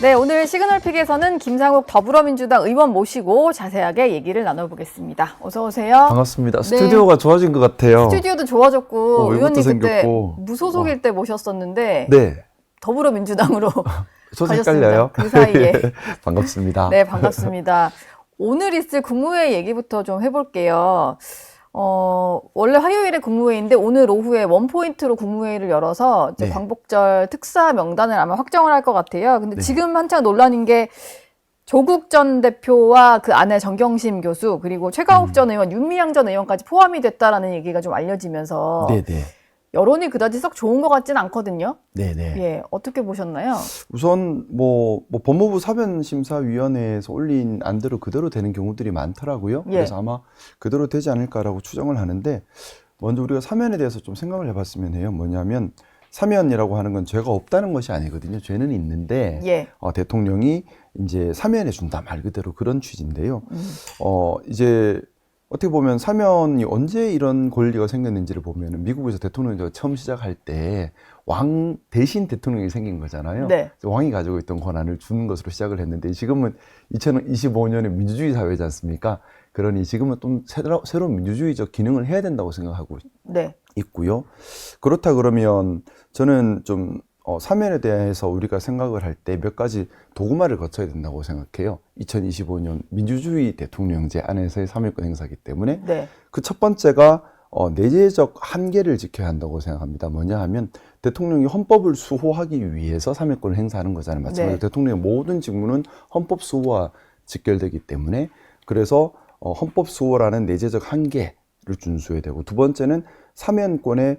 네, 오늘 시그널픽에서는 김상욱 더불어민주당 의원 모시고 자세하게 얘기를 나눠보겠습니다. 어서 오세요. 반갑습니다. 네. 스튜디오가 좋아진 것 같아요. 스튜디오도 좋아졌고 의원님 그때 생겼고. 무소속일 때 모셨었는데 네. 더불어민주당으로 저도 가셨습니다. 헷갈려요. 그 사이에. 반갑습니다. 네, 반갑습니다. 오늘 있을 국무회의 얘기부터 좀 해볼게요. 원래 화요일에 국무회의인데 오늘 오후에 원포인트로 국무회의를 열어서 이제 네. 광복절 특사 명단을 아마 확정을 할 것 같아요. 근데 네. 지금 한창 논란인 게 조국 전 대표와 그 아내 정경심 교수 그리고 최강욱 전 의원, 윤미향 전 의원까지 포함이 됐다라는 얘기가 좀 알려지면서 네네. 여론이 그다지 썩 좋은 것 같지는 않거든요. 네네. 예, 어떻게 보셨나요? 우선 법무부 사변심사위원회에서 올린 안대로 그대로 되는 경우들이 많더라고요. 예. 그래서 아마 그대로 되지 않을까라고 추정을 하는데, 먼저 우리가 사면에 대해서 좀 생각을 해봤으면 해요. 뭐냐면 사면이라고 하는 건 죄가 없다는 것이 아니거든요. 죄는 있는데 예. 대통령이 이제 사면해 준다 말 그대로 그런 취지인데요. 이제 어떻게 보면 사면이 언제 이런 권리가 생겼는지를 보면 미국에서 대통령이 처음 시작할 때 왕 대신 대통령이 생긴 거잖아요. 네. 왕이 가지고 있던 권한을 주는 것으로 시작을 했는데 지금은 2025년에 민주주의 사회지 않습니까? 그러니 지금은 좀 새로운 민주주의적 기능을 해야 된다고 생각하고 네. 있고요. 그렇다 그러면 저는 좀 사면에 대해서 우리가 생각을 할 때 몇 가지 도구마를 거쳐야 된다고 생각해요. 2025년 민주주의 대통령제 안에서의 사면권 행사이기 때문에 네. 그 첫 번째가 내재적 한계를 지켜야 한다고 생각합니다. 뭐냐 하면 대통령이 헌법을 수호하기 위해서 사면권을 행사하는 거잖아요. 마찬가지로 네. 대통령의 모든 직무는 헌법 수호와 직결되기 때문에 그래서 헌법 수호라는 내재적 한계를 준수해야 되고, 두 번째는 사면권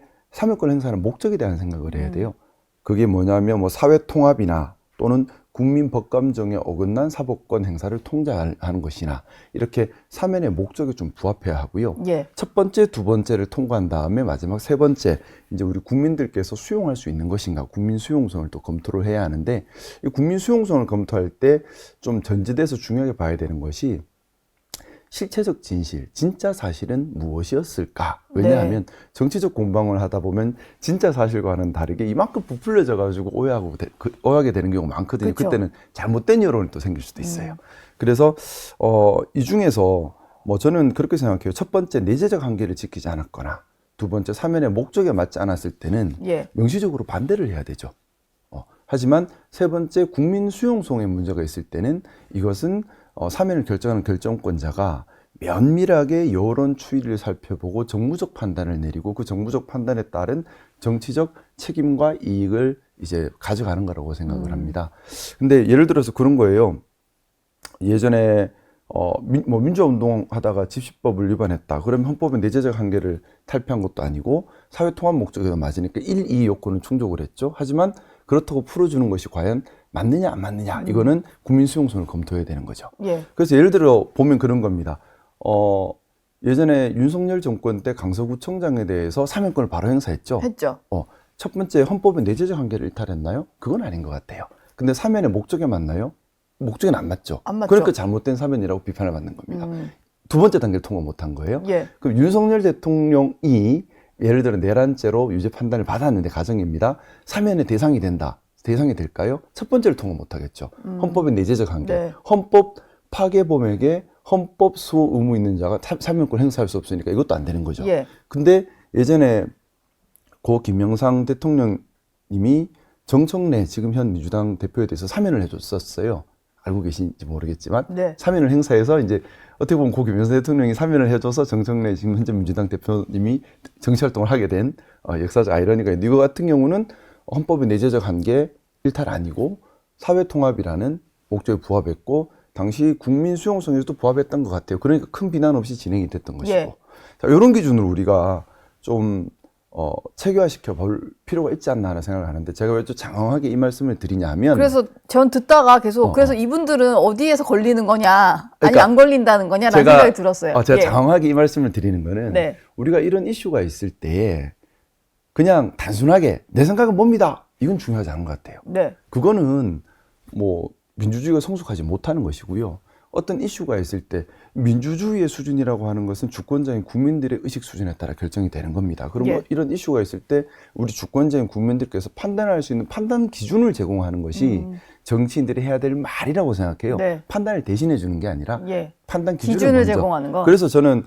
행사하는 목적에 대한 생각을 해야 돼요. 그게 뭐냐면 사회 통합이나 또는 국민 법감정에 어긋난 사법권 행사를 통제하는 것이나 이렇게 사면의 목적에 좀 부합해야 하고요. 예. 첫 번째, 두 번째를 통과한 다음에 마지막 세 번째, 이제 우리 국민들께서 수용할 수 있는 것인가, 국민 수용성을 또 검토를 해야 하는데, 이 국민 수용성을 검토할 때 좀 전제돼서 중요하게 봐야 되는 것이 실체적 진실, 진짜 사실은 무엇이었을까? 왜냐하면 정치적 공방을 하다 보면 진짜 사실과는 다르게 이만큼 부풀려져 가지고 오해하게 되는 경우가 많거든요. 그쵸. 그때는 잘못된 여론이 또 생길 수도 있어요. 그래서 이 중에서 저는 그렇게 생각해요. 첫 번째, 내재적 한계를 지키지 않았거나, 두 번째, 사면의 목적에 맞지 않았을 때는 예. 명시적으로 반대를 해야 되죠. 하지만 세 번째, 국민 수용성에 문제가 있을 때는 이것은 사면을 결정하는 결정권자가 면밀하게 여론 추이를 살펴보고 정무적 판단을 내리고 그 정무적 판단에 따른 정치적 책임과 이익을 이제 가져가는 거라고 생각을 합니다. 근데 예를 들어서 그런 거예요. 예전에 민주화운동 하다가 집시법을 위반했다. 그러면 헌법의 내재적 한계를 탈피한 것도 아니고 사회통합 목적에도 맞으니까 1, 2 요건은 충족을 했죠. 하지만 그렇다고 풀어주는 것이 과연 맞느냐 안 맞느냐, 이거는 국민 수용성을 검토해야 되는 거죠. 예. 그래서 예를 들어 보면 그런 겁니다. 예전에 윤석열 정권 때 강서구청장에 대해서 사면권을 바로 행사했죠. 했죠. 첫 번째, 헌법의 내재적 한계를 일탈했나요? 그건 아닌 것 같아요. 근데 사면의 목적에 맞나요? 목적에는 안 맞죠. 안 맞죠. 그러니까 잘못된 사면이라고 비판을 받는 겁니다. 두 번째 단계를 통과 못한 거예요. 예. 그럼 윤석열 대통령이 예를 들어 내란죄로 유죄 판단을 받았는데, 가정입니다. 사면의 대상이 될까요? 첫 번째를 통과 못하겠죠. 헌법의 내재적 한계. 네. 헌법 파괴범에게 헌법 수호 의무 있는 자가 사면권 행사할 수 없으니까 이것도 안 되는 거죠. 예. 근데 예전에 고 김영삼 대통령님이 정청래 지금 현 민주당 대표에 대해서 사면을 해줬었어요. 알고 계신지 모르겠지만 네. 사면을 행사해서 이제 어떻게 보면 고 김영삼 대통령이 사면을 해줘서 정청래 지금 현재 민주당 대표님이 정치활동을 하게 된 역사적 아이러니가 있는데, 이거 같은 경우는 헌법의 내재적 한계 일탈 아니고 사회통합이라는 목적에 부합했고 당시 국민 수용성에서도 부합했던 것 같아요. 그러니까 큰 비난 없이 진행이 됐던 것이고. 예. 자, 이런 기준으로 우리가 좀 체계화시켜 볼 필요가 있지 않나 하는 생각을 하는데, 제가 왜 좀 장황하게 이 말씀을 드리냐면, 그래서 전 듣다가 계속 그래서 이분들은 어디에서 걸리는 거냐, 아니 그러니까 안 걸린다는 거냐라는 생각이 들었어요. 제가 예. 장황하게 이 말씀을 드리는 거는 네. 우리가 이런 이슈가 있을 때 그냥 단순하게 내 생각은 뭡니다, 이건 중요하지 않은 것 같아요. 네. 그거는 민주주의가 성숙하지 못하는 것이고요. 어떤 이슈가 있을 때 민주주의의 수준이라고 하는 것은 주권자인 국민들의 의식 수준에 따라 결정이 되는 겁니다. 그럼 예. 이런 이슈가 있을 때 우리 주권자인 국민들께서 판단할 수 있는 판단 기준을 제공하는 것이 정치인들이 해야 될 말이라고 생각해요. 네. 판단을 대신해 주는 게 아니라 예. 판단 기준을 기준을 먼저. 제공하는 거. 그래서 저는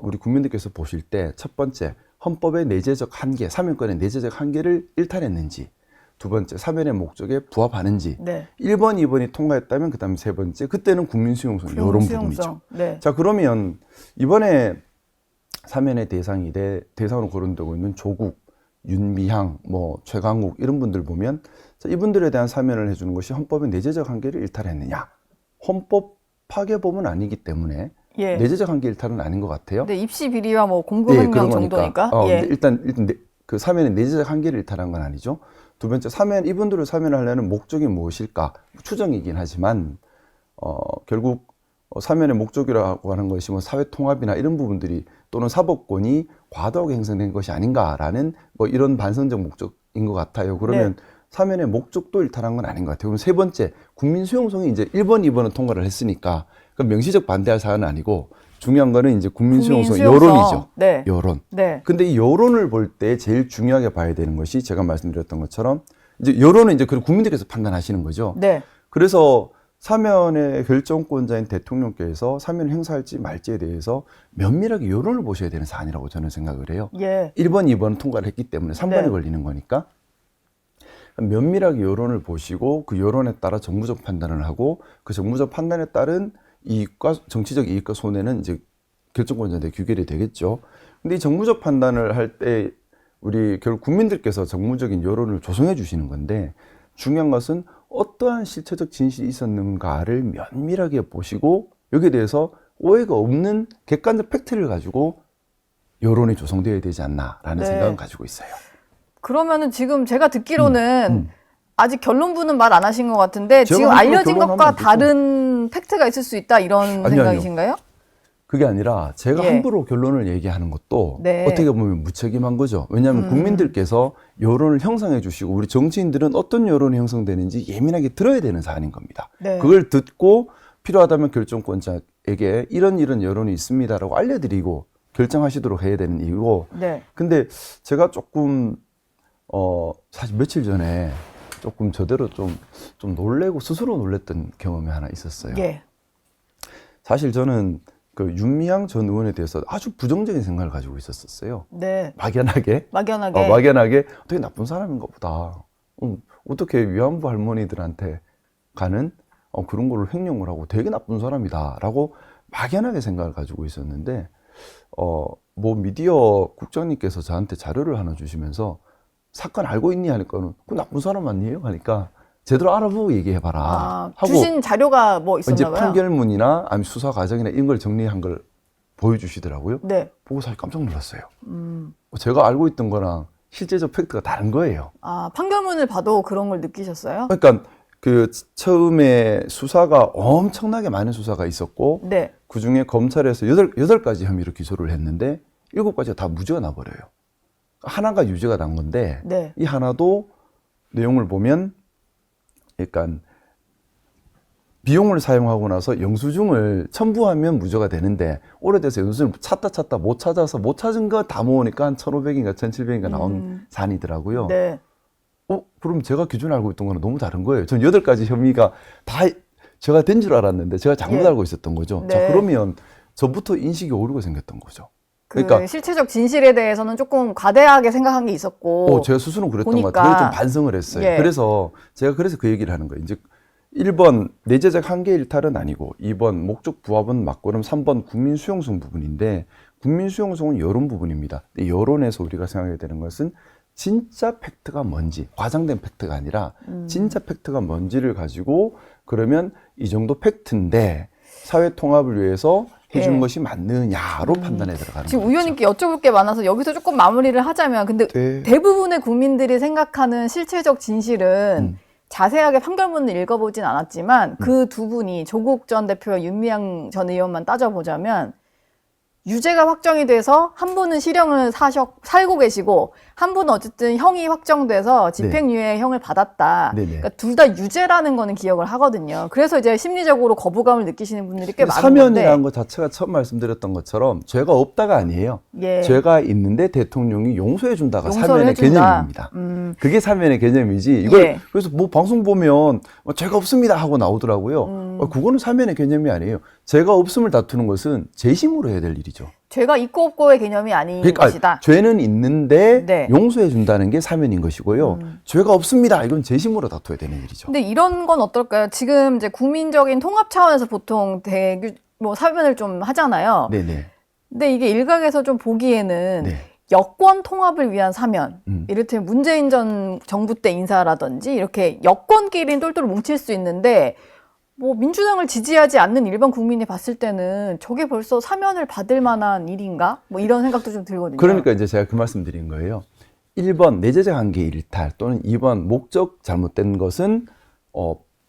우리 국민들께서 보실 때 첫 번째 헌법의 내재적 한계, 사면권의 내재적 한계를 일탈했는지, 두 번째 사면의 목적에 부합하는지, 네. 1번, 2번이 통과했다면 그다음에 세 번째 그때는 국민 수용성 이런 부분이죠. 네. 자, 그러면 이번에 사면의 대상으로 거론되고 있는 조국, 윤미향, 뭐 최강욱 이런 분들 보면 자, 이분들에 대한 사면을 해주는 것이 헌법의 내재적 한계를 일탈했느냐? 헌법 파괴범은 아니기 때문에 예. 내재적 한계 일탈은 아닌 것 같아요. 네, 입시 비리와 뭐 공급횡령 그런 정도니까. 거니까. 예. 근데 일단 그 사면의 내재적 한계를 일탈한 건 아니죠. 두 번째, 이분들을 사면을 하려는 목적이 무엇일까? 추정이긴 하지만, 결국, 사면의 목적이라고 하는 것이 뭐 사회 통합이나 이런 부분들이 또는 사법권이 과도하게 형성된 것이 아닌가라는 뭐 이런 반성적 목적인 것 같아요. 그러면 네. 사면의 목적도 일탈한 건 아닌 것 같아요. 그럼 세 번째, 국민 수용성이 이제 1번, 2번은 통과를 했으니까, 그럼 명시적 반대할 사안은 아니고, 중요한 거는 이제 국민 수용성, 여론이죠. 네. 여론. 네. 근데 이 여론을 볼 때 제일 중요하게 봐야 되는 것이 제가 말씀드렸던 것처럼 이제 여론은 이제 그 국민들께서 판단하시는 거죠. 네. 그래서 사면의 결정권자인 대통령께서 사면을 행사할지 말지에 대해서 면밀하게 여론을 보셔야 되는 사안이라고 저는 생각을 해요. 예. 1번, 2번은 통과를 했기 때문에 3번이 네. 걸리는 거니까 면밀하게 여론을 보시고 그 여론에 따라 정무적 판단을 하고 그 정무적 판단에 따른 이익과 정치적 이익과 손해는 이제 결정권자한테 규결이 되겠죠. 근데 이 정무적 판단을 할 때 우리 결국 국민들께서 정무적인 여론을 조성해 주시는 건데 중요한 것은 어떠한 실체적 진실이 있었는가를 면밀하게 보시고 여기에 대해서 오해가 없는 객관적 팩트를 가지고 여론이 조성되어야 되지 않나라는 네. 생각은 가지고 있어요. 그러면은 지금 제가 듣기로는 아직 결론부는 말 안 하신 것 같은데 제가 지금 함부로 알려진 결론하면 것과 안 되죠. 다른 팩트가 있을 수 있다 이런 아니요. 생각이신가요? 그게 아니라 제가 예. 함부로 결론을 얘기하는 것도 네. 어떻게 보면 무책임한 거죠. 왜냐하면 국민들께서 여론을 형성해 주시고 우리 정치인들은 어떤 여론이 형성되는지 예민하게 들어야 되는 사안인 겁니다. 네. 그걸 듣고 필요하다면 결정권자에게 이런 여론이 있습니다라고 알려드리고 결정하시도록 해야 되는 이유고. 네. 근데 제가 조금 사실 며칠 전에 조금 저대로 좀 놀래고 스스로 놀랬던 경험이 하나 있었어요. 예. 사실 저는 그 윤미향 전 의원에 대해서 아주 부정적인 생각을 가지고 있었어요. 네. 막연하게. 막연하게. 막연하게 되게 나쁜 사람인가 보다. 어떻게 위안부 할머니들한테 가는 그런 거를 횡령을 하고 되게 나쁜 사람이다라고 막연하게 생각을 가지고 있었는데 뭐 미디어 국장님께서 저한테 자료를 하나 주시면서 사건 알고 있니 하니까는 그 나쁜 사람 아니에요 하니까 제대로 알아보고 얘기해봐라 하고 주신 자료가 뭐 이제 있었나 봐요? 판결문이나 아니면 수사 과정이나 이런 걸 정리한 걸 보여주시더라고요. 네. 보고 사실 깜짝 놀랐어요. 제가 알고 있던 거랑 실제적 팩트가 다른 거예요. 아, 판결문을 봐도 그런 걸 느끼셨어요? 그러니까 그 처음에 수사가 엄청나게 많은 수사가 있었고 네. 그중에 검찰에서 8가지 혐의로 기소를 했는데 7가지가 다 무죄가 나버려요. 하나가 유죄가 난 건데 네. 이 하나도 내용을 보면 그러니까 비용을 사용하고 나서 영수증을 첨부하면 무죄가 되는데 오래돼서 영수증을 찾다 못 찾아서 못 찾은 거 다 모으니까 한 1,500인가 1,700인가 나온 사안이더라고요. 네. 그럼 제가 기존에 알고 있던 거는 너무 다른 거예요. 전 8가지 혐의가 다 제가 된 줄 알았는데 제가 잘못 예. 알고 있었던 거죠. 네. 자, 그러면 저부터 인식이 오류가 생겼던 거죠. 그 그러니까 실체적 진실에 대해서는 조금 과대하게 생각한 게 있었고. 제가 스스로 그랬던 것 보니까. 같아요. 그래서 좀 반성을 했어요. 예. 그래서 제가 그 얘기를 하는 거예요. 이제 1번 내재적 한계 일탈은 아니고 2번 목적 부합은 맞고 그럼 3번 국민 수용성 부분인데 국민 수용성은 여론 부분입니다. 근데 여론에서 우리가 생각해야 되는 것은 진짜 팩트가 뭔지 과장된 팩트가 아니라 진짜 팩트가 뭔지를 가지고 그러면 이 정도 팩트인데 사회 통합을 위해서 해주는 예. 것이 맞느냐로 판단해 들어가는 지금 거죠. 의원님께 여쭤볼 게 많아서 여기서 조금 마무리를 하자면 근데 네. 대부분의 국민들이 생각하는 실체적 진실은 자세하게 판결문을 읽어보진 않았지만 그 두 분이 조국 전 대표와 윤미향 전 의원만 따져보자면 유죄가 확정이 돼서 한 분은 실형을 살고 계시고 한 분은 어쨌든 형이 확정돼서 집행유예 형을 받았다. 네네. 그러니까 둘 다 유죄라는 거는 기억을 하거든요. 그래서 이제 심리적으로 거부감을 느끼시는 분들이 꽤 많은 건데. 사면이라는 것 자체가 처음 말씀드렸던 것처럼 죄가 없다가 아니에요. 예. 죄가 있는데 대통령이 용서해 준다가 용서를 사면의 해준다. 개념입니다. 그게 사면의 개념이지. 이걸 예. 그래서 뭐 방송 보면 죄가 없습니다 하고 나오더라고요. 그거는 사면의 개념이 아니에요. 죄가 없음을 다투는 것은 재심으로 해야 될 일이죠. 죄가 있고 없고의 개념이 아닌 것이다. 죄는 있는데 네. 용서해 준다는 게 사면인 것이고요. 죄가 없습니다. 이건 재심으로 다투어야 되는 일이죠. 근데 이런 건 어떨까요? 지금 이제 국민적인 통합 차원에서 보통 사면을 좀 하잖아요. 네네. 근데 이게 일각에서 좀 보기에는 네. 여권 통합을 위한 사면, 이를테면 문재인 전 정부 때 인사라든지 이렇게 여권끼리는 똘똘 뭉칠 수 있는데 뭐 민주당을 지지하지 않는 일반 국민이 봤을 때는 저게 벌써 사면을 받을 만한 일인가? 뭐 이런 생각도 좀 들거든요. 그러니까 이제 제가 그 말씀 드린 거예요. 1번 내재적 관계 일탈 또는 2번 목적 잘못된 것은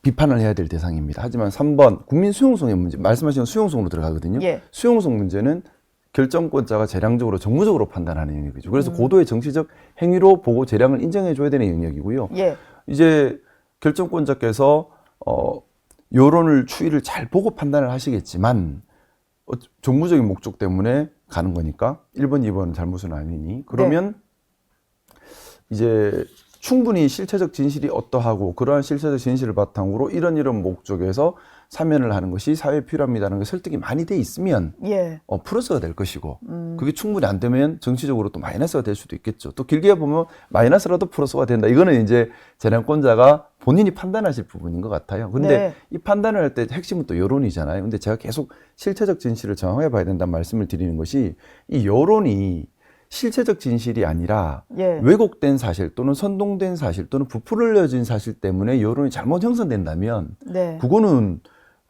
비판을 해야 될 대상입니다. 하지만 3번 국민 수용성의 문제, 말씀하신 수용성으로 들어가거든요. 예. 수용성 문제는 결정권자가 재량적으로 정무적으로 판단하는 영역이죠. 그래서 고도의 정치적 행위로 보고 재량을 인정해 줘야 되는 영역이고요. 예. 이제 결정권자께서 여론을 추이를 잘 보고 판단을 하시겠지만 정무적인 목적 때문에 가는 거니까 1번, 2번은 잘못은 아니니 그러면 이제 충분히 실체적 진실이 어떠하고 그러한 실체적 진실을 바탕으로 이런 목적에서 사면을 하는 것이 사회에 필요합니다라는 게 설득이 많이 돼 있으면 예. 플러스가 될 것이고 그게 충분히 안 되면 정치적으로 또 마이너스가 될 수도 있겠죠. 또 길게 보면 마이너스라도 플러스가 된다. 이거는 이제 재량권자가 본인이 판단하실 부분인 것 같아요. 근데 네. 이 판단을 할 때 핵심은 또 여론이잖아요. 근데 제가 계속 실체적 진실을 정확하게 봐야 된다는 말씀을 드리는 것이 이 여론이 실체적 진실이 아니라 예. 왜곡된 사실 또는 선동된 사실 또는 부풀려진 사실 때문에 여론이 잘못 형성된다면 네. 그거는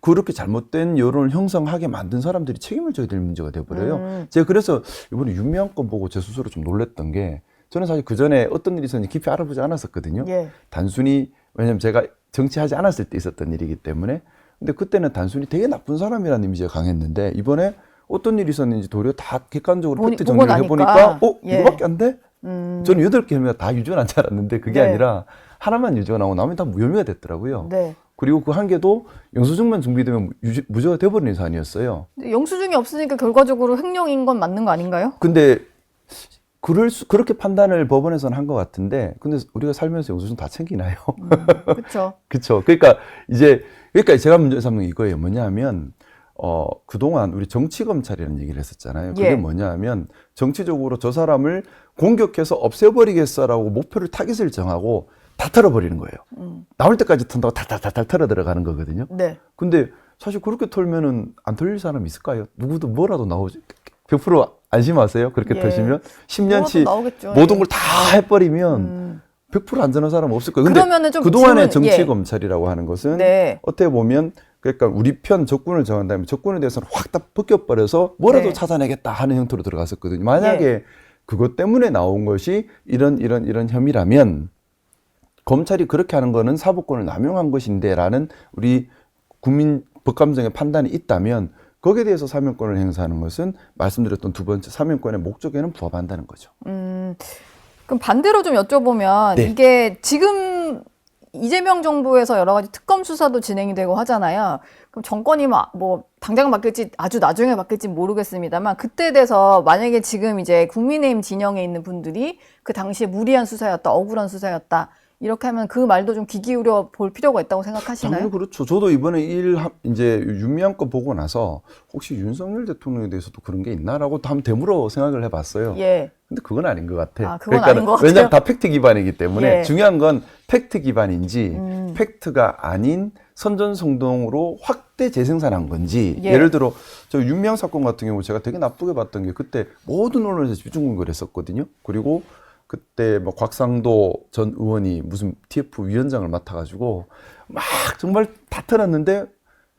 그렇게 잘못된 여론을 형성하게 만든 사람들이 책임을 져야 될 문제가 돼버려요. 제가 그래서 이번에 윤미향 건 보고 제 스스로 좀 놀랬던 게 저는 사실 그 전에 어떤 일이 있었는지 깊이 알아보지 않았었거든요. 예. 단순히 왜냐면 제가 정치하지 않았을 때 있었던 일이기 때문에 근데 그때는 단순히 되게 나쁜 사람이라는 이미지가 강했는데 이번에 어떤 일이 있었는지 도리어 다 객관적으로 팩트 정리를 해보니까 예. 이거밖에 안 돼? 저는 8개면 다 유죄는 안 줄 알았는데 그게 네. 아니라 하나만 유죄가 나오고 나머지 다 무혐의가 됐더라고요. 네. 그리고 그 한 개도 영수증만 준비되면 무죄가 돼버리는 사안이었어요. 근데 영수증이 없으니까 결과적으로 횡령인 건 맞는 거 아닌가요? 근데 그렇게 판단을 법원에서는 한 것 같은데 근데 우리가 살면서 영수증 다 챙기나요? 그렇죠. 그렇죠. 그러니까 제가 문제 삼는 게 이거예요. 뭐냐면 그동안 우리 정치검찰이라는 얘기를 했었잖아요. 그게 예. 뭐냐면 정치적으로 저 사람을 공격해서 없애버리겠어라고 목표를 타깃을 정하고 다 털어버리는 거예요. 나올 때까지 턴다고 달달달달 털어 들어가는 거거든요. 네. 근데 사실 그렇게 털면은 안 털릴 사람 있을까요? 누구도 뭐라도 나오지. 100% 안심하세요. 그렇게 예. 터시면 10년치 나오겠죠. 모든 걸 다 해버리면 100% 안전한 사람 없을 거예요. 근데 그러면은 좀 그동안의 질문, 정치검찰이라고 하는 것은 네. 어떻게 보면 그러니까 우리 편 적군을 정한다면 적군에 대해서는 확 다 벗겨버려서 뭐라도 네. 찾아내겠다 하는 형태로 들어갔었거든요. 만약에 그것 때문에 나온 것이 이런 혐의라면 검찰이 그렇게 하는 거는 사법권을 남용한 것인데라는 우리 국민 법감정의 판단이 있다면 거기에 대해서 사면권을 행사하는 것은 말씀드렸던 두 번째 사면권의 목적에는 부합한다는 거죠. 그럼 반대로 좀 여쭤보면 네. 이게 지금 이재명 정부에서 여러 가지 특검 수사도 진행이 되고 하잖아요. 그럼 정권이 뭐 당장 바뀔지 아주 나중에 바뀔지 모르겠습니다만 그때 돼서 만약에 지금 이제 국민의힘 진영에 있는 분들이 그 당시에 무리한 수사였다, 억울한 수사였다 이렇게 하면 그 말도 좀 귀 기울여 볼 필요가 있다고 생각하시나요? 당연히 그렇죠. 저도 이번에 이제 윤미향 거 보고 나서 혹시 윤석열 대통령에 대해서도 그런 게 있나라고 한번 되물어 생각을 해봤어요. 예. 근데 그건 아닌 것 같아. 그건 아닌 것 같아요. 왜냐하면 다 팩트 기반이기 때문에 예. 중요한 건 팩트 기반인지 팩트가 아닌 선전성동으로 확대 재생산한 건지 예. 예를 들어 저 윤미향 사건 같은 경우 제가 되게 나쁘게 봤던 게 그때 모든 언론에서 집중 공격을 했었거든요. 그리고 그때 뭐 곽상도 전 의원이 무슨 TF 위원장을 맡아가지고 막 정말 다 털었는데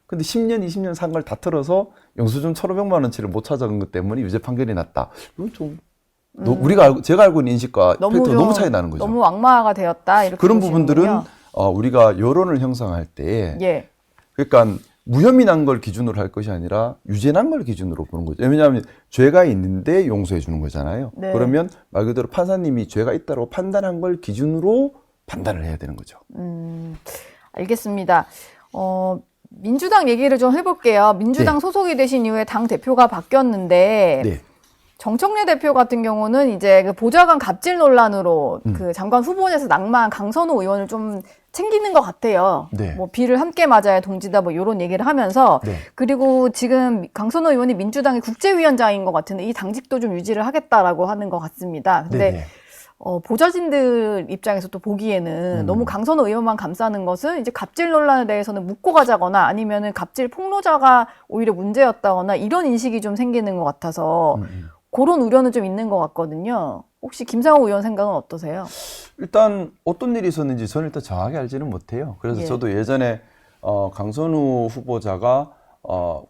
근데 10년, 20년 산 걸 다 털어서 영수증 1,500만 원치를 못 찾아간 것 때문에 유죄 판결이 났다. 이건 좀 제가 알고 있는 인식과 팩트가 너무 차이 나는 거죠. 너무 악마가 되었다 이렇게 그런 보시는군요. 부분들은 우리가 여론을 형성할 때에 예. 그러니까 무혐의 난 걸 기준으로 할 것이 아니라 유죄 난 걸 기준으로 보는 거죠. 왜냐하면 죄가 있는데 용서해 주는 거잖아요. 네. 그러면 말 그대로 판사님이 죄가 있다고 판단한 걸 기준으로 판단을 해야 되는 거죠. 알겠습니다. 민주당 얘기를 좀 해볼게요. 민주당 네. 소속이 되신 이후에 당 대표가 바뀌었는데 네. 정청래 대표 같은 경우는 이제 그 보좌관 갑질 논란으로 그 장관 후보에서 낙마한 강선우 의원을 좀 챙기는 것 같아요. 네. 뭐 비를 함께 맞아야 동지다 뭐 이런 얘기를 하면서 네. 그리고 지금 강선우 의원이 민주당의 국제위원장인 것 같은데 이 당직도 좀 유지를 하겠다라고 하는 것 같습니다. 근데 네네. 보좌진들 입장에서 또 보기에는 너무 강선우 의원만 감싸는 것은 이제 갑질 논란에 대해서는 묻고 가자거나 아니면은 갑질 폭로자가 오히려 문제였다거나 이런 인식이 좀 생기는 것 같아서 그런 우려는 좀 있는 것 같거든요. 혹시 김상호 의원 생각은 어떠세요? 일단 어떤 일이 있었는지 저는 일단 정확히 알지는 못해요. 그래서 예. 저도 예전에 강선우 후보자가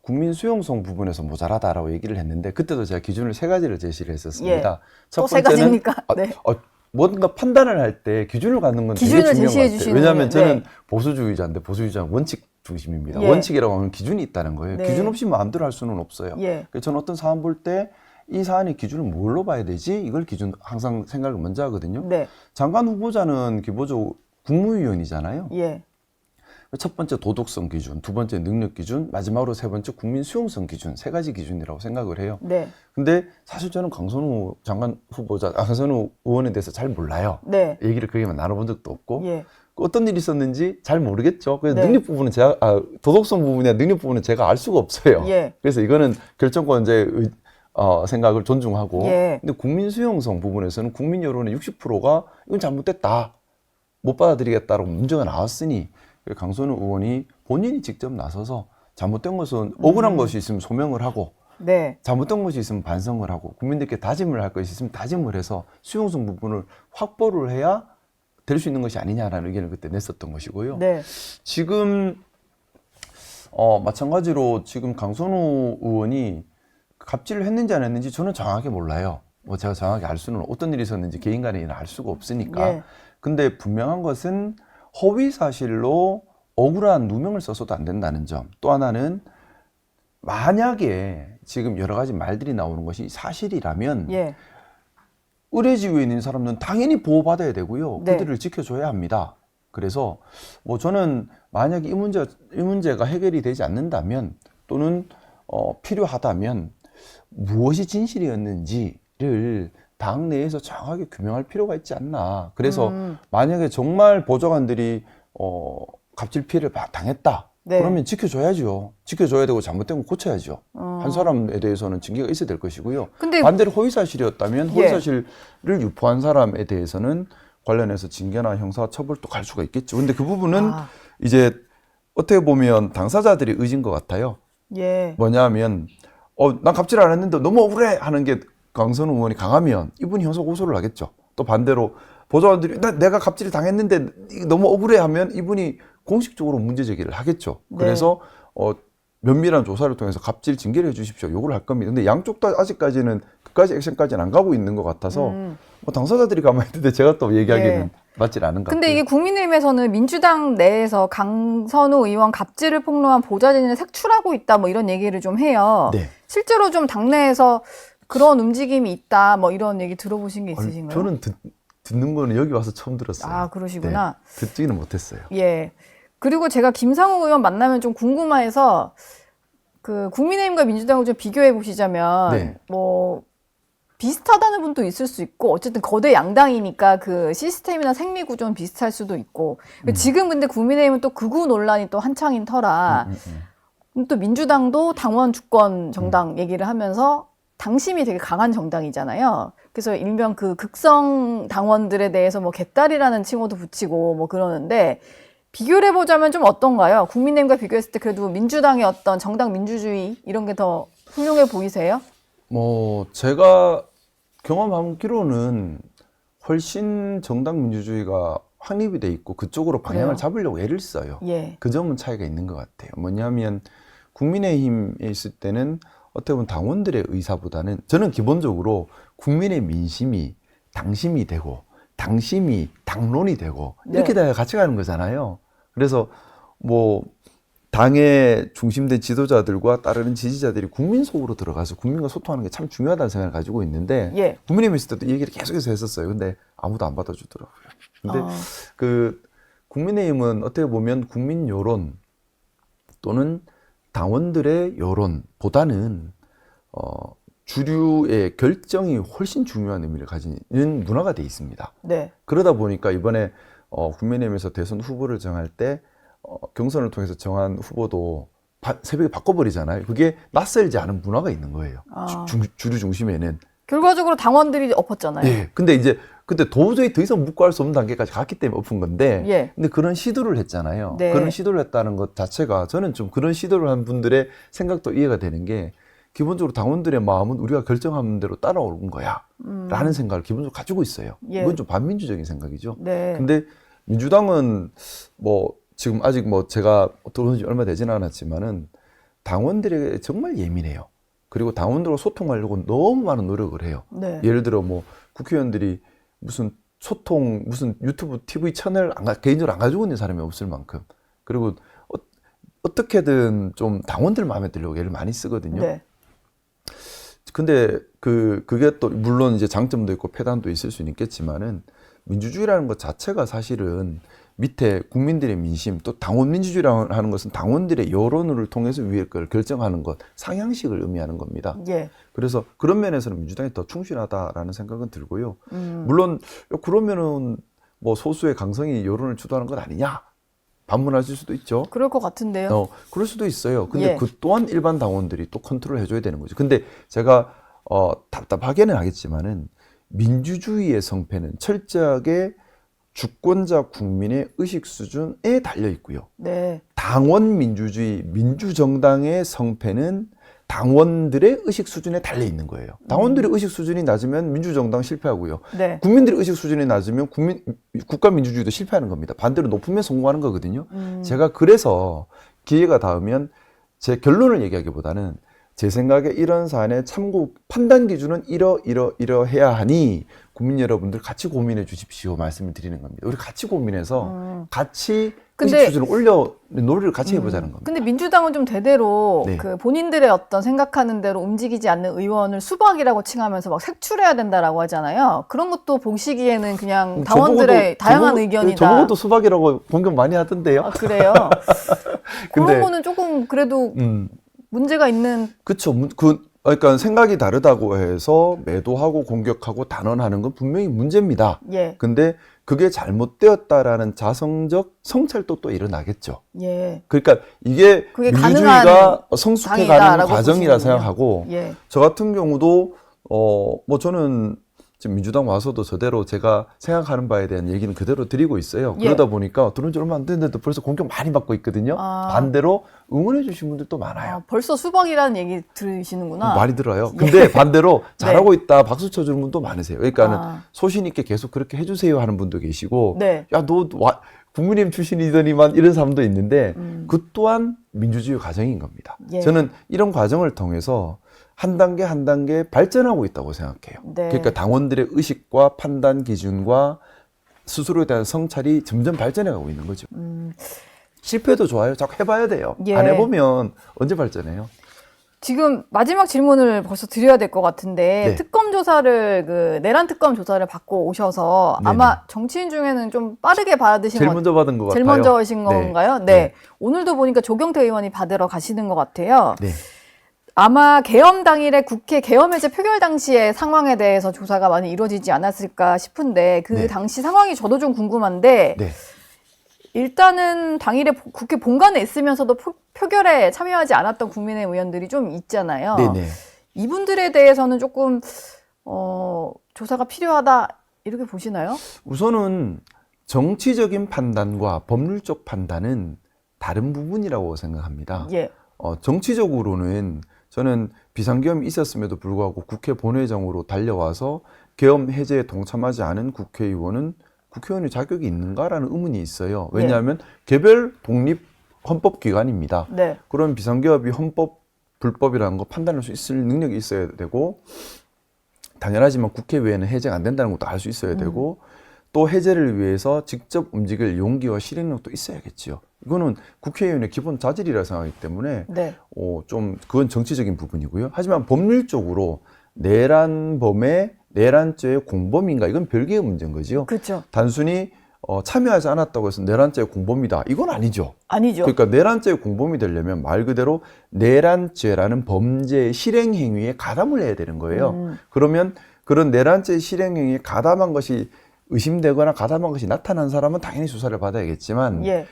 국민 수용성 부분에서 모자라다라고 얘기를 했는데 그때도 제가 기준을 3가지를 제시를 했었습니다. 예. 첫 또 세 번째는 가지입니까? 네. 뭔가 판단을 할 때 기준을 갖는 건 되게 기준을 중요한 제시해 것 같아요. 주시는 왜냐하면 저는 네. 보수주의자인데 보수주의자는 원칙 중심입니다. 예. 원칙이라고 하면 기준이 있다는 거예요. 네. 기준 없이 마음대로 할 수는 없어요. 예. 그래서 저는 어떤 사안 볼 때 이 사안의 기준을 뭘로 봐야 되지? 이걸 기준 항상 생각을 먼저 하거든요. 네. 장관 후보자는 기본적으로 국무위원이잖아요. 예. 첫 번째 도덕성 기준, 두 번째 능력 기준, 마지막으로 세 번째 국민 수용성 기준, 3가지 기준이라고 생각을 해요. 네. 근데 사실 저는 강선우 장관 후보자, 강선우 의원에 대해서 잘 몰라요. 네. 얘기를 그렇게 나눠본 적도 없고 예. 어떤 일이 있었는지 잘 모르겠죠. 그래서 네. 능력 부분은 제가 도덕성 부분이나 능력 부분은 제가 알 수가 없어요. 예. 그래서 이거는 결정권자의 생각을 존중하고, 예. 근데 국민 수용성 부분에서는 국민 여론의 60%가 이건 잘못됐다, 못 받아들이겠다라고 문제가 나왔으니 강선우 의원이 본인이 직접 나서서 잘못된 것은 억울한 것이 있으면 소명을 하고 네. 잘못된 것이 있으면 반성을 하고 국민들께 다짐을 할 것이 있으면 다짐을 해서 수용성 부분을 확보를 해야 될 수 있는 것이 아니냐라는 의견을 그때 냈었던 것이고요. 네. 지금 마찬가지로 지금 강선우 의원이 갑질을 했는지 안 했는지 저는 정확하게 몰라요. 뭐 제가 정확하게 알 수는 어떤 일이 있었는지 개인 간에 알 수가 없으니까. 예. 근데 분명한 것은 허위 사실로 억울한 누명을 써서도 안 된다는 점. 또 하나는 만약에 지금 여러 가지 말들이 나오는 것이 사실이라면 예. 의례지구에 있는 사람들은 당연히 보호받아야 되고요. 네. 그들을 지켜줘야 합니다. 그래서 뭐 저는 만약에 이 문제가 해결이 되지 않는다면 또는 필요하다면 무엇이 진실이었는지를 당 내에서 정확하게 규명할 필요가 있지 않나. 그래서 만약에 정말 보좌관들이 갑질 피해를 당했다. 네. 그러면 지켜줘야죠. 지켜줘야 되고 잘못된 건 고쳐야죠. 한 사람에 대해서는 징계가 있어야 될 것이고요. 근데 반대로 허위사실이었다면 예. 허위사실을 유포한 사람에 대해서는 관련해서 징계나 형사처벌도 갈 수가 있겠죠. 근데 그 부분은 이제 어떻게 보면 당사자들의 의지인 것 같아요. 예. 뭐냐면 난 갑질 안 했는데 너무 억울해 하는 게 강선우 의원이 강하면 이분이 형사 고소를 하겠죠. 또 반대로 보좌관들이 내가 갑질을 당했는데 너무 억울해 하면 이분이 공식적으로 문제 제기를 하겠죠. 네. 그래서 면밀한 조사를 통해서 갑질 징계를 해주십시오. 요구를 할 겁니다. 근데 양쪽 다 아직까지는 그까지 액션까지는 안 가고 있는 것 같아서 뭐 당사자들이 가만히 있는데 제가 또 얘기하기는 예. 맞질 않은 것 같아요. 근데 이게 국민의힘에서는 민주당 내에서 강선우 의원 갑질을 폭로한 보좌진을 색출하고 있다 뭐 이런 얘기를 좀 해요. 네. 실제로 좀 당내에서 그런 움직임이 있다 뭐 이런 얘기 들어보신 게 있으신가요? 저는 듣는 거는 여기 와서 처음 들었어요. 아, 그러시구나. 네, 듣지는 못했어요. 예. 그리고 제가 김상호 의원 만나면 좀 궁금해서 그 국민의힘과 민주당을 좀 비교해 보시자면 네. 뭐 비슷하다는 분도 있을 수 있고 어쨌든 거대 양당이니까 그 시스템이나 생리 구조는 비슷할 수도 있고 지금 근데 국민의힘은 또 극우 논란이 또 한창인 터라 또 민주당도 당원 주권 정당 얘기를 하면서 당심이 되게 강한 정당이잖아요. 그래서 일명 그 극성 당원들에 대해서 뭐 개딸이라는 칭호도 붙이고 뭐 그러는데 비교를 해보자면 좀 어떤가요? 국민의힘과 비교했을 때 그래도 민주당의 어떤 정당 민주주의 이런 게 더 훌륭해 보이세요? 뭐 제가 경험하기로는 훨씬 정당 민주주의가 확립이 돼 있고 그쪽으로 방향을 그래요? 잡으려고 애를 써요. 예. 그 점은 차이가 있는 것 같아요. 뭐냐면 국민의힘에 있을 때는 어떻게 보면 당원들의 의사보다는 저는 기본적으로 국민의 민심이 당심이 되고 당심이 당론이 되고 이렇게 네. 다 같이 가는 거잖아요. 그래서 뭐 당의 중심된 지도자들과 따르는 지지자들이 국민 속으로 들어가서 국민과 소통하는 게 참 중요하다는 생각을 가지고 있는데 예. 국민의힘 있을 때도 이 얘기를 계속해서 했었어요. 근데 아무도 안 받아주더라고요. 근데 그 국민의힘은 어떻게 보면 국민 여론 또는 당원들의 여론보다는 주류의 결정이 훨씬 중요한 의미를 가지는 문화가 돼 있습니다. 네. 그러다 보니까 이번에 국민의힘에서 대선 후보를 정할 때 경선을 통해서 정한 후보도 새벽에 바꿔버리잖아요. 그게 낯설지 않은 문화가 있는 거예요. 주류 중심에는. 결과적으로 당원들이 엎었잖아요. 예. 근데 도저히 더 이상 묵고할 수 없는 단계까지 갔기 때문에 엎은 건데. 예. 근데 그런 시도를 했잖아요. 네. 그런 시도를 했다는 것 자체가 저는 좀 그런 시도를 한 분들의 생각도 이해가 되는 게 기본적으로 당원들의 마음은 우리가 결정하는 대로 따라오는 거야. 라는 생각을 기본적으로 가지고 있어요. 예. 이건 좀 반민주적인 생각이죠. 네. 근데 민주당은 지금 아직 제가 들어온 지 얼마 되지는 않았지만은 당원들에게 정말 예민해요. 그리고 당원들과 소통하려고 너무 많은 노력을 해요. 네. 예를 들어 국회의원들이 무슨 유튜브, TV 채널 개인적으로 안 가지고 있는 사람이 없을 만큼. 그리고 어떻게든 좀 당원들 마음에 들려고 애를 많이 쓰거든요. 네. 근데 그게 또 물론 이제 장점도 있고 폐단도 있을 수는 있겠지만은 민주주의라는 것 자체가 사실은 밑에 국민들의 민심 또 당원 민주주의라고 하는 것은 당원들의 여론을 통해서 위에 걸 결정하는 것 상향식을 의미하는 겁니다. 예. 그래서 그런 면에서는 민주당이 더 충실하다라는 생각은 들고요. 물론 그러면은 소수의 강성이 여론을 주도하는 것 아니냐 반문하실 수도 있죠. 그럴 것 같은데요. 그럴 수도 있어요. 근데 예. 그 또한 일반 당원들이 또 컨트롤 해줘야 되는 거죠. 근데 제가 답답하게는 하겠지만은 민주주의의 성패는 철저하게 주권자 국민의 의식 수준에 달려 있고요. 네. 당원 민주주의, 민주정당의 성패는 당원들의 의식 수준에 달려 있는 거예요. 당원들의 의식 수준이 낮으면 민주정당 실패하고요. 네. 국민들의 의식 수준이 낮으면 국가 민주주의도 실패하는 겁니다. 반대로 높으면 성공하는 거거든요. 제가 그래서 기회가 닿으면 제 결론을 얘기하기보다는 제 생각에 이런 사안의 참고 판단 기준은 이러해야 하니 국민 여러분들 같이 고민해 주십시오 말씀을 드리는 겁니다. 우리 같이 고민해서 같이 의식 수준을 올려 노력을 같이 해보자는 겁니다. 근데 민주당은 좀 대대로 네. 그 본인들의 어떤 생각하는 대로 움직이지 않는 의원을 수박이라고 칭하면서 막 색출해야 된다라고 하잖아요. 그런 것도 보시기에는 그냥 당원들의 다양한 의견이다. 저보고도 수박이라고 공격 많이 하던데요. 아, 그래요? 그런 거는 조금 그래도 문제가 있는. 그렇죠. 그러니까 생각이 다르다고 해서 매도하고 공격하고 단언하는 건 분명히 문제입니다. 예. 근데 그게 잘못되었다라는 자성적 성찰도 또 일어나겠죠. 예. 그러니까 이게 그게 민주주의가 성숙해가는 당이다라고 과정이라 보시는군요. 생각하고 예. 저 같은 경우도 저는 지금 민주당 와서도 저대로 제가 생각하는 바에 대한 얘기는 그대로 드리고 있어요. 예. 그러다 보니까 들어온 지 얼마 안 됐는데도 벌써 공격 많이 받고 있거든요. 반대로 응원해 주신 분들도 많아요. 벌써 수박이라는 얘기 들으시는구나. 많이 들어요. 근데 반대로 잘하고 네. 있다 박수 쳐주는 분도 많으세요. 그러니까는 소신 있게 계속 그렇게 해주세요 하는 분도 계시고, 네. 야, 너 국민의힘 출신이더니만 이런 사람도 있는데 그 또한 민주주의 과정인 겁니다. 예. 저는 이런 과정을 통해서 한 단계 한 단계 발전하고 있다고 생각해요. 네. 그러니까 당원들의 의식과 판단 기준과 스스로에 대한 성찰이 점점 발전해가고 있는 거죠. 실패도 좋아요. 자꾸 해봐야 돼요. 예. 안 해보면 언제 발전해요? 지금 마지막 질문을 벌써 드려야 될 것 같은데 네. 특검 조사를 내란 특검 조사를 받고 오셔서 네네. 아마 정치인 중에는 좀 빠르게 받으신 제일 먼저 받은 것 제일 같아요. 먼저 하신 네. 건가요? 네. 네. 오늘도 보니까 조경태 의원이 받으러 가시는 것 같아요. 네. 아마 개엄 당일에 국회 개엄해제 표결 당시의 상황에 대해서 조사가 많이 이루어지지 않았을까 싶은데 그 네. 당시 상황이 저도 좀 궁금한데 네. 일단은 당일에 국회 본관에 있으면서도 표결에 참여하지 않았던 국민의힘 의원들이 좀 있잖아요. 네네. 이분들에 대해서는 조금 조사가 필요하다 이렇게 보시나요? 우선은 정치적인 판단과 법률적 판단은 다른 부분이라고 생각합니다. 예. 정치적으로는 저는 비상계엄이 있었음에도 불구하고 국회 본회의장으로 달려와서 계엄 해제에 동참하지 않은 국회의원은 국회의원의 자격이 있는가라는 의문이 있어요. 왜냐하면 개별 독립 헌법기관입니다. 네. 그런 비상계엄이 헌법, 불법이라는 거 판단할 수 있을 능력이 있어야 되고 당연하지만 국회외에는 해제가 안 된다는 것도 알 수 있어야 되고 또 해제를 위해서 직접 움직일 용기와 실행력도 있어야겠지요. 이거는 국회의원의 기본 자질이라 생각하기 때문에 네. 좀 그건 정치적인 부분이고요. 하지만 법률적으로 내란범의 내란죄의 공범인가 이건 별개의 문제인 거죠. 그렇죠. 단순히 참여하지 않았다고 해서 내란죄의 공범이다 이건 아니죠. 아니죠. 그러니까 내란죄의 공범이 되려면 말 그대로 내란죄라는 범죄의 실행 행위에 가담을 해야 되는 거예요. 그러면 그런 내란죄 실행 행위에 가담한 것이 의심되거나 가담한 것이 나타난 사람은 당연히 수사를 받아야겠지만 예.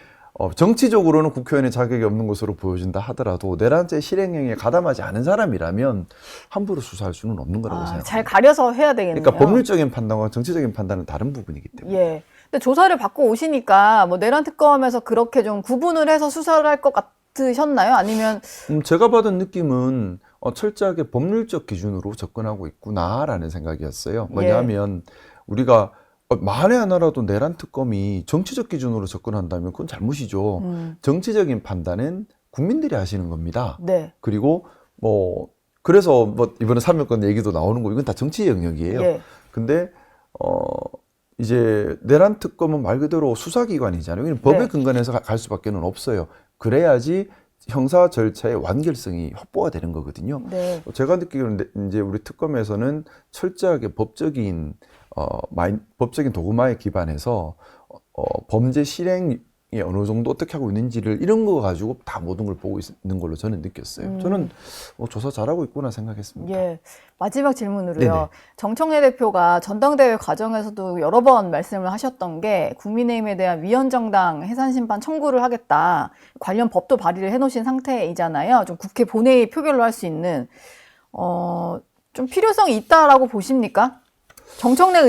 정치적으로는 국회의원의 자격이 없는 것으로 보여준다 하더라도 내란죄 실행 행위에 가담하지 않은 사람이라면 함부로 수사할 수는 없는 거라고 생각합니다. 잘 가려서 해야 되겠네요. 그러니까 법률적인 판단과 정치적인 판단은 다른 부분이기 때문에. 예. 근데 조사를 받고 오시니까 뭐 내란 특검에서 그렇게 좀 구분을 해서 수사를 할 것 같으셨나요? 아니면 제가 받은 느낌은 철저하게 법률적 기준으로 접근하고 있구나라는 생각이었어요. 뭐냐면 우리가 만에 하나라도 내란 특검이 정치적 기준으로 접근한다면 그건 잘못이죠. 정치적인 판단은 국민들이 하시는 겁니다. 네. 그리고 그래서 이번에 사면권 얘기도 나오는 거 이건 다 정치 영역이에요. 예. 근데 이제 내란 특검은 말 그대로 수사기관이잖아요. 이건 법에 네. 근거해서 갈 수밖에는 없어요. 그래야지 형사 절차의 완결성이 확보가 되는 거거든요. 네. 제가 느끼기로는 이제 우리 특검에서는 철저하게 법적인 도구마에 기반해서 범죄 실행이 어느 정도 어떻게 하고 있는지를 이런 거 가지고 다 모든 걸 보고 있는 걸로 저는 느꼈어요. 저는 조사 잘하고 있구나 생각했습니다. 예. 마지막 질문으로요. 네네. 정청래 대표가 전당대회 과정에서도 여러 번 말씀을 하셨던 게 국민의힘에 대한 위헌정당 해산심판 청구를 하겠다. 관련 법도 발의를 해놓으신 상태이잖아요. 좀 국회 본회의 표결로 할 수 있는 좀 필요성이 있다라고 보십니까? 정청래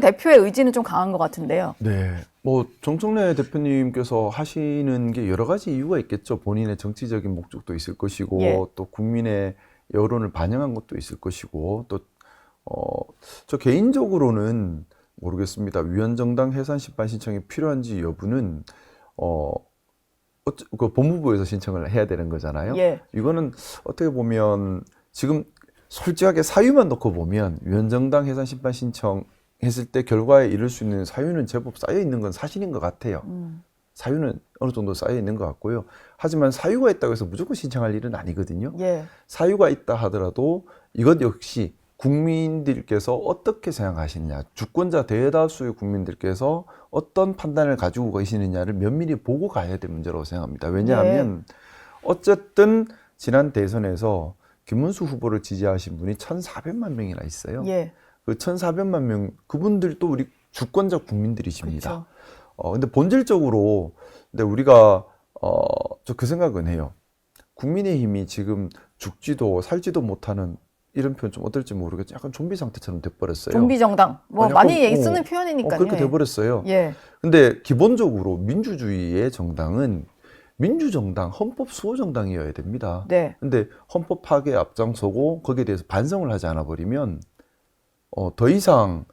대표의 의지는 좀 강한 것 같은데요. 네. 정청래 대표님께서 하시는 게 여러 가지 이유가 있겠죠. 본인의 정치적인 목적도 있을 것이고, 예. 또 국민의 여론을 반영한 것도 있을 것이고, 또, 저 개인적으로는 모르겠습니다. 위헌정당 해산 심판 신청이 필요한지 여부는, 그 법무부에서 신청을 해야 되는 거잖아요. 예. 이거는 어떻게 보면 지금 솔직하게 사유만 놓고 보면 위헌정당 해산 심판 신청했을 때 결과에 이를 수 있는 사유는 제법 쌓여 있는 건 사실인 것 같아요. 사유는 어느 정도 쌓여 있는 것 같고요. 하지만 사유가 있다고 해서 무조건 신청할 일은 아니거든요. 예. 사유가 있다 하더라도 이것 역시 국민들께서 어떻게 생각하시느냐, 주권자 대다수의 국민들께서 어떤 판단을 가지고 계시느냐를 면밀히 보고 가야 될 문제라고 생각합니다. 왜냐하면 어쨌든 지난 대선에서 김문수 후보를 지지하신 분이 1,400만 명이나 있어요. 예. 그 1,400만 명, 그분들도 우리 주권자 국민들이십니다. 그렇죠. 근데 본질적으로, 근데 우리가, 저 그 생각은 해요. 국민의힘이 지금 죽지도 살지도 못하는 이런 표현 좀 어떨지 모르겠지만 약간 좀비 상태처럼 돼버렸어요. 좀비 정당. 약간, 많이 쓰는 표현이니까요. 그렇게 돼버렸어요. 예. 근데 기본적으로 민주주의의 정당은 민주정당, 헌법 수호정당이어야 됩니다. 네. 근데 헌법 파괴에 앞장서고 거기에 대해서 반성을 하지 않아 버리면 더 이상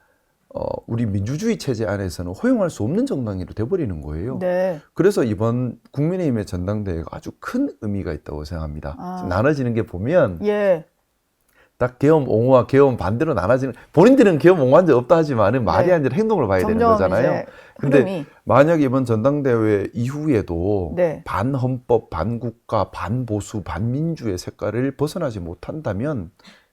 우리 민주주의 체제 안에서는 허용할 수 없는 정당으로 돼버리는 거예요. 네. 그래서 이번 국민의힘의 전당대회가 아주 큰 의미가 있다고 생각합니다. 나눠지는 게 보면 예. 딱 계엄 옹호와 계엄 반대로 나눠지는, 본인들은 계엄 옹호한 적 없다 하지만은 말이 아니라 행동을 봐야 되는 거잖아요. 근데 만약에 이번 전당대회 이후에도 네. 반헌법, 반국가, 반보수, 반민주의 색깔을 벗어나지 못한다면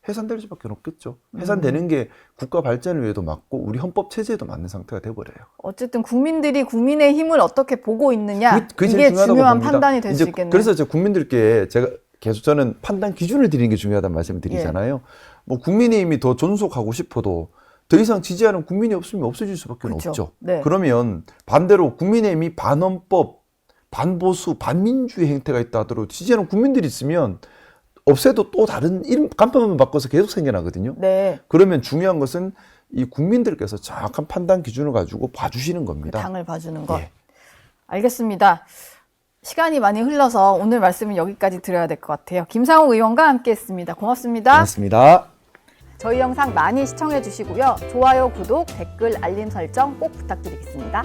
해산될 수밖에 없겠죠. 해산되는 게 국가 발전을 위해도 맞고 우리 헌법 체제에도 맞는 상태가 돼버려요. 어쨌든 국민들이 국민의 힘을 어떻게 보고 있느냐, 그게 이게 중요한 봅니다. 판단이 될 수 있겠네요. 그래서 국민들께 제가 계속 저는 판단 기준을 드리는 게 중요하다는 말씀을 드리잖아요. 국민의힘이 더 존속하고 싶어도 더 이상 지지하는 국민이 없으면 없어질 수밖에 없죠. 네. 그러면 반대로 국민의힘이 반헌법, 반보수, 반민주의 행태가 있다 하더라도 지지하는 국민들이 있으면 없애도 또 다른 이름 간판만 바꿔서 계속 생겨나거든요. 네. 그러면 중요한 것은 이 국민들께서 정확한 판단 기준을 가지고 봐주시는 겁니다. 그 당을 봐주는 것. 예. 알겠습니다. 시간이 많이 흘러서 오늘 말씀은 여기까지 드려야 될 것 같아요. 김상욱 의원과 함께했습니다. 고맙습니다. 고맙습니다. 저희 영상 많이 시청해 주시고요. 좋아요, 구독, 댓글, 알림 설정 꼭 부탁드리겠습니다.